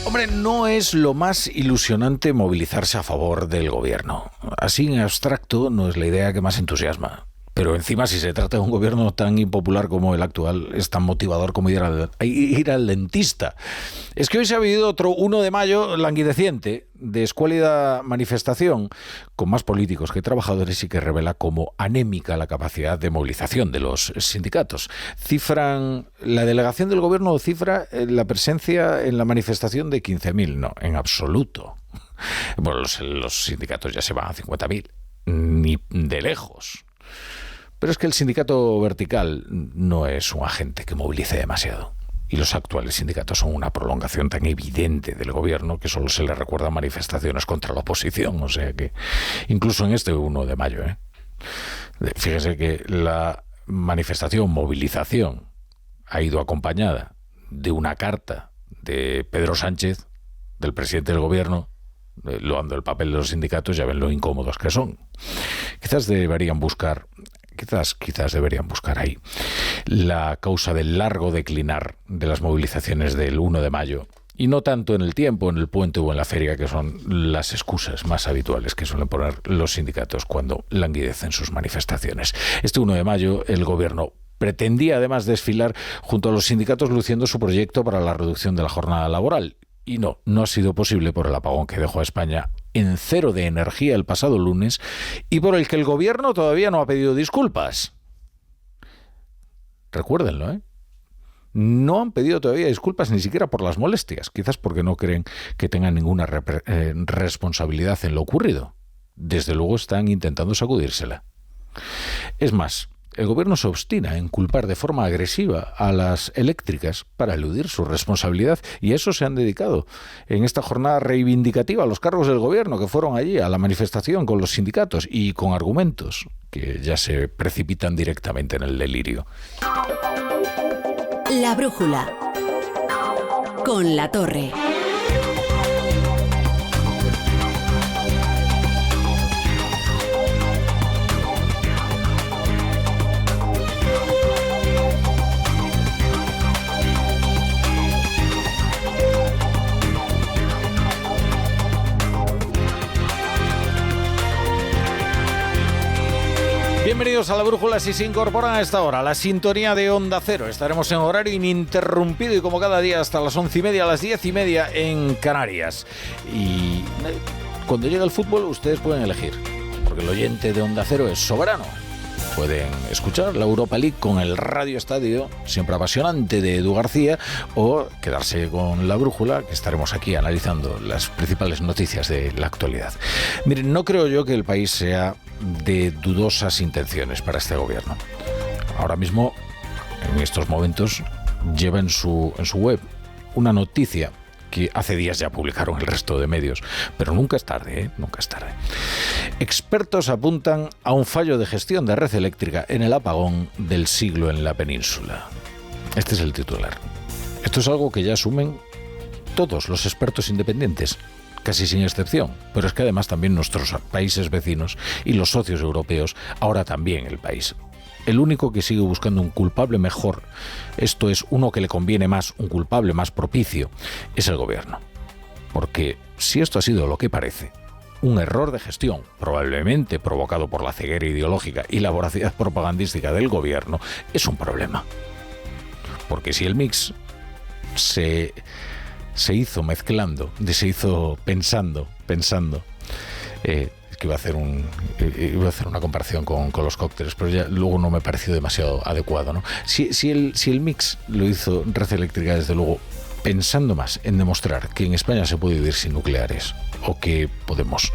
Hombre, no es lo más ilusionante movilizarse a favor del gobierno. Así en abstracto no es la idea que más entusiasma. Pero encima, si se trata de un gobierno tan impopular como el actual, es tan motivador como ir al dentista. Es que hoy se ha vivido otro 1 de mayo languideciente, de escuálida manifestación, con más políticos que trabajadores y que revela como anémica la capacidad de movilización de los sindicatos. La delegación del gobierno cifra la presencia en la manifestación de 15.000, no, en absoluto. Bueno, los sindicatos ya se van a 50.000, ni de lejos. Pero es que el sindicato vertical no es un agente que movilice demasiado. Y los actuales sindicatos son una prolongación tan evidente del gobierno que solo se le recuerda manifestaciones contra la oposición. O sea que incluso en este 1 de mayo, fíjese que la movilización, ha ido acompañada de una carta de Pedro Sánchez, del presidente del gobierno, loando el papel de los sindicatos. Ya ven lo incómodos que son. Quizás deberían buscar ahí la causa del largo declinar de las movilizaciones del 1 de mayo, y no tanto en el tiempo, en el puente o en la feria, que son las excusas más habituales que suelen poner los sindicatos cuando languidecen sus manifestaciones. Este 1 de mayo el gobierno pretendía además desfilar junto a los sindicatos luciendo su proyecto para la reducción de la jornada laboral. Y no ha sido posible por el apagón que dejó a España en cero de energía el pasado lunes y por el que el gobierno todavía no ha pedido disculpas. Recuérdenlo, No han pedido todavía disculpas ni siquiera por las molestias, quizás porque no creen que tengan ninguna responsabilidad en lo ocurrido. Desde luego están intentando sacudírsela. Es más, el gobierno se obstina en culpar de forma agresiva a las eléctricas para eludir su responsabilidad, y a eso se han dedicado en esta jornada reivindicativa los cargos del gobierno que fueron allí a la manifestación con los sindicatos y con argumentos que ya se precipitan directamente en el delirio. La brújula con La Torre. Bienvenidos a La Brújula. Si se incorporan a esta hora, la sintonía de Onda Cero. Estaremos en horario ininterrumpido y como cada día hasta las 11:30, a las 10:30 en Canarias. Y cuando llega el fútbol ustedes pueden elegir, porque el oyente de Onda Cero es soberano. Pueden escuchar la Europa League con el Radio Estadio, siempre apasionante, de Edu García, o quedarse con La Brújula, que estaremos aquí analizando las principales noticias de la actualidad. Miren, no creo yo que el país sea de dudosas intenciones para este gobierno. Ahora mismo, en estos momentos, lleva en su web una noticia que hace días ya publicaron el resto de medios, pero nunca es tarde, nunca es tarde. Expertos apuntan a un fallo de gestión de red eléctrica en el apagón del siglo en la península. Este es el titular. Esto es algo que ya asumen todos los expertos independientes, casi sin excepción, pero es que además también nuestros países vecinos y los socios europeos, ahora también el país. El único que sigue buscando un culpable mejor, esto es, uno que le conviene más, un culpable más propicio, es el gobierno. Porque si esto ha sido lo que parece, un error de gestión, probablemente provocado por la ceguera ideológica y la voracidad propagandística del gobierno, es un problema. Porque si el mix se hizo mezclando, se hizo pensando, que iba a hacer una comparación con los cócteles, pero ya luego no me pareció demasiado adecuado, ¿no? Si el mix lo hizo Red Eléctrica, desde luego, pensando más en demostrar que en España se puede vivir sin nucleares o que podemos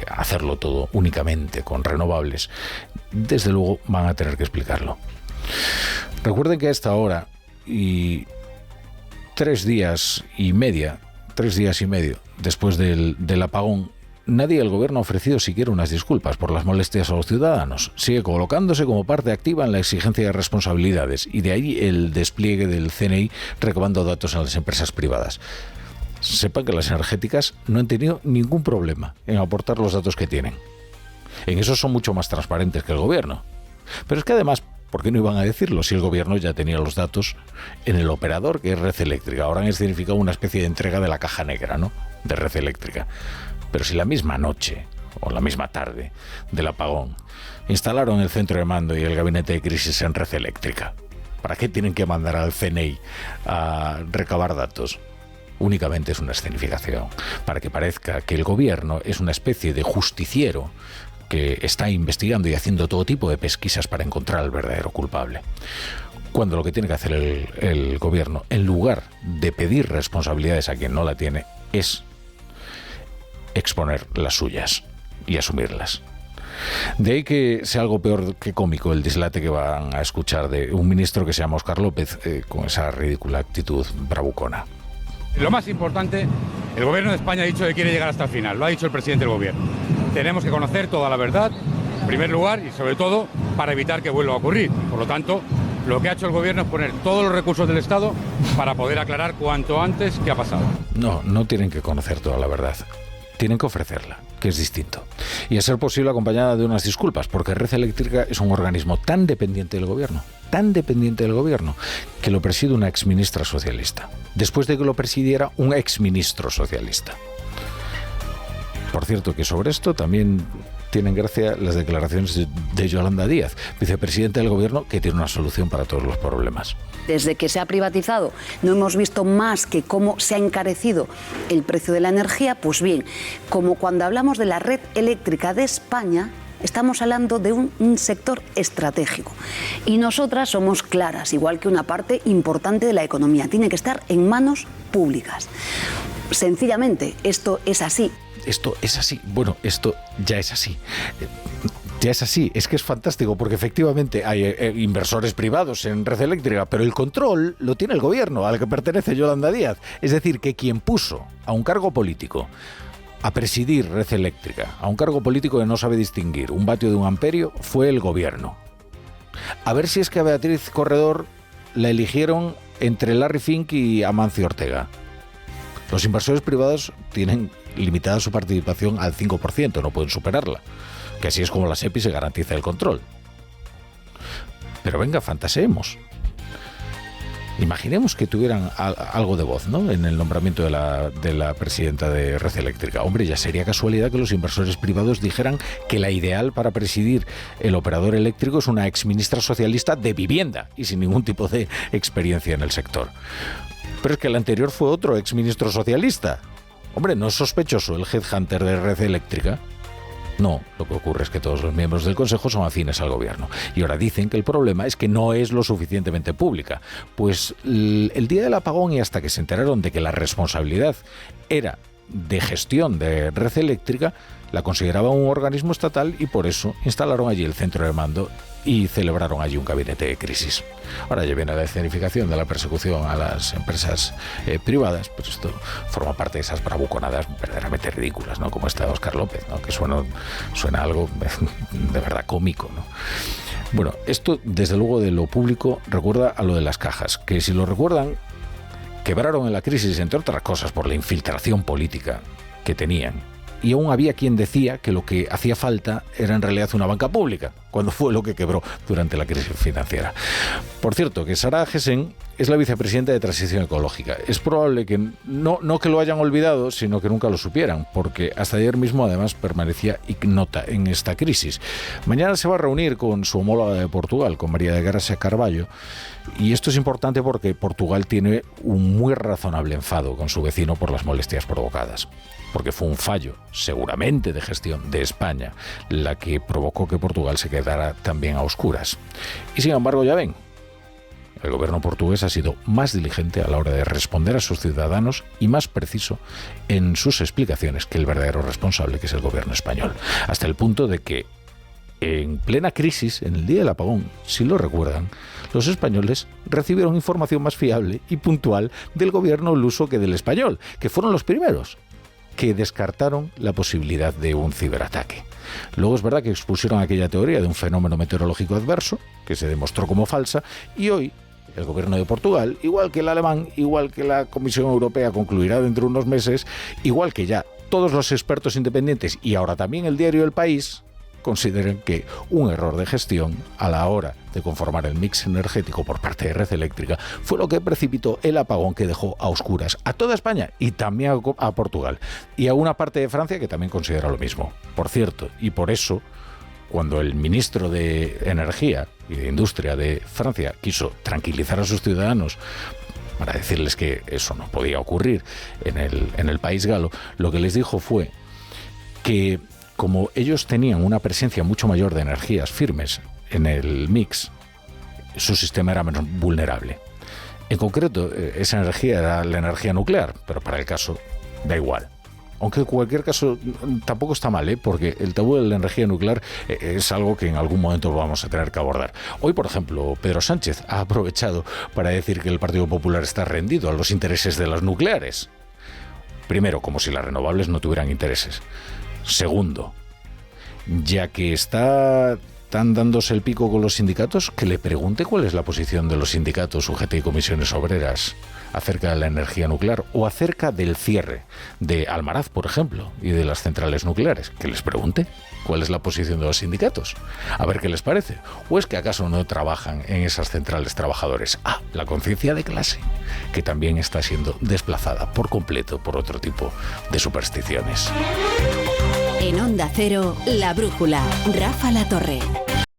hacerlo todo únicamente con renovables, desde luego van a tener que explicarlo. Recuerden que a esta hora y 3 días y medio después del apagón, nadie del gobierno ha ofrecido siquiera unas disculpas por las molestias a los ciudadanos. Sigue colocándose como parte activa en la exigencia de responsabilidades, y de ahí el despliegue del CNI recabando datos en las empresas privadas. Sepan que las energéticas no han tenido ningún problema en aportar los datos que tienen. En eso son mucho más transparentes que el gobierno. Pero es que además, ¿Por qué no iban a decirlo si el gobierno ya tenía los datos en el operador, que es Red Eléctrica? Ahora han significado una especie de entrega de la caja negra, ¿no?, de Red Eléctrica. Pero si la misma noche o la misma tarde del apagón instalaron el centro de mando y el gabinete de crisis en Red Eléctrica, ¿para qué tienen que mandar al CNI a recabar datos? Únicamente es una escenificación, para que parezca que el gobierno es una especie de justiciero que está investigando y haciendo todo tipo de pesquisas para encontrar al verdadero culpable. Cuando lo que tiene que hacer el gobierno, en lugar de pedir responsabilidades a quien no la tiene, es exponer las suyas y asumirlas. De ahí que sea algo peor que cómico el dislate que van a escuchar de un ministro que se llama Óscar López, con esa ridícula actitud bravucona. Lo más importante, el gobierno de España ha dicho que quiere llegar hasta el final, lo ha dicho el presidente del gobierno. Tenemos que conocer toda la verdad, en primer lugar, y sobre todo para evitar que vuelva a ocurrir. Por lo tanto, lo que ha hecho el gobierno es poner todos los recursos del Estado para poder aclarar cuanto antes qué ha pasado. No tienen que conocer toda la verdad. Tienen que ofrecerla, que es distinto. Y a ser posible acompañada de unas disculpas, porque Red Eléctrica es un organismo tan dependiente del gobierno, que lo preside una exministra socialista, después de que lo presidiera un exministro socialista. Por cierto, que sobre esto también tienen gracia las declaraciones de Yolanda Díaz, vicepresidenta del gobierno, que tiene una solución para todos los problemas. Desde que se ha privatizado no hemos visto más que cómo se ha encarecido el precio de la energía. Pues bien, como cuando hablamos de la red eléctrica de España, estamos hablando de un sector estratégico. Y nosotras somos claras, igual que una parte importante de la economía. Tiene que estar en manos públicas. Sencillamente, esto es así. Esto es así. Bueno, esto ya es así. Ya es así, es que es fantástico, porque efectivamente hay inversores privados en Red Eléctrica, pero el control lo tiene el gobierno al que pertenece Yolanda Díaz. Es decir, que quien puso a un cargo político a presidir Red Eléctrica, a un cargo político que no sabe distinguir un vatio de un amperio, fue el gobierno. A ver si es que a Beatriz Corredor la eligieron entre Larry Fink y Amancio Ortega. Los inversores privados tienen limitada su participación al 5%, no pueden superarla, que así es como la SEPI se garantiza el control. Pero venga, fantaseemos. Imaginemos que tuvieran algo de voz, ¿no?, en el nombramiento de la presidenta de Red Eléctrica. Hombre, ya sería casualidad que los inversores privados dijeran que la ideal para presidir el operador eléctrico es una exministra socialista de vivienda y sin ningún tipo de experiencia en el sector. Pero es que el anterior fue otro exministro socialista. Hombre, ¿no es sospechoso el headhunter de Red Eléctrica? No, lo que ocurre es que todos los miembros del Consejo son afines al gobierno. Y ahora dicen que el problema es que no es lo suficientemente pública. Pues el día del apagón, y hasta que se enteraron de que la responsabilidad era de gestión de Red Eléctrica, la consideraban un organismo estatal y por eso instalaron allí el centro de mando y celebraron allí un gabinete de crisis. Ahora ya viene la escenificación de la persecución a las empresas privadas, pues esto forma parte de esas bravuconadas verdaderamente ridículas, ¿no?, como esta de Óscar López, ¿no?, que suena algo de verdad cómico, ¿no? Bueno, esto desde luego de lo público recuerda a lo de las cajas, que si lo recuerdan, quebraron en la crisis, entre otras cosas, por la infiltración política que tenían. Y aún había quien decía que lo que hacía falta era en realidad una banca pública, cuando fue lo que quebró durante la crisis financiera. Por cierto, que Sara Agesen es la vicepresidenta de Transición Ecológica. Es probable que no que lo hayan olvidado, sino que nunca lo supieran, porque hasta ayer mismo además permanecía ignota en esta crisis. Mañana se va a reunir con su homóloga de Portugal, con María de Gracia Carballo, y esto es importante porque Portugal tiene un muy razonable enfado con su vecino por las molestias provocadas. Porque fue un fallo, seguramente de gestión de España, la que provocó que Portugal se quedara también a oscuras. Y sin embargo, ya ven, el gobierno portugués ha sido más diligente a la hora de responder a sus ciudadanos y más preciso en sus explicaciones que el verdadero responsable, que es el gobierno español. Hasta el punto de que, en plena crisis, en el día del apagón, si lo recuerdan, los españoles recibieron información más fiable y puntual del gobierno luso que del español, que fueron los primeros que descartaron la posibilidad de un ciberataque. Luego es verdad que expusieron aquella teoría de un fenómeno meteorológico adverso, que se demostró como falsa, y hoy el gobierno de Portugal, igual que el alemán, igual que la Comisión Europea, concluirá dentro de unos meses, igual que ya todos los expertos independientes y ahora también el diario El País, consideran que un error de gestión a la hora de conformar el mix energético por parte de Red Eléctrica fue lo que precipitó el apagón que dejó a oscuras a toda España y también a Portugal y a una parte de Francia que también considera lo mismo. Por cierto, y por eso, cuando el ministro de Energía y de Industria de Francia quiso tranquilizar a sus ciudadanos para decirles que eso no podía ocurrir en el país galo, lo que les dijo fue que como ellos tenían una presencia mucho mayor de energías firmes en el mix, su sistema era menos vulnerable. En concreto, esa energía era la energía nuclear, pero para el caso da igual. Aunque en cualquier caso tampoco está mal, porque el tabú de la energía nuclear es algo que en algún momento vamos a tener que abordar. Hoy, por ejemplo, Pedro Sánchez ha aprovechado para decir que el Partido Popular está rendido a los intereses de las nucleares. Primero, como si las renovables no tuvieran intereses. Segundo, ya que están dándose el pico con los sindicatos, que le pregunte cuál es la posición de los sindicatos UGT y comisiones obreras acerca de la energía nuclear o acerca del cierre de Almaraz, por ejemplo, y de las centrales nucleares. Que les pregunte cuál es la posición de los sindicatos, a ver qué les parece. ¿O es que acaso no trabajan en esas centrales trabajadores? La conciencia de clase, que también está siendo desplazada por completo por otro tipo de supersticiones. En Onda Cero, La Brújula, Rafa La Torre.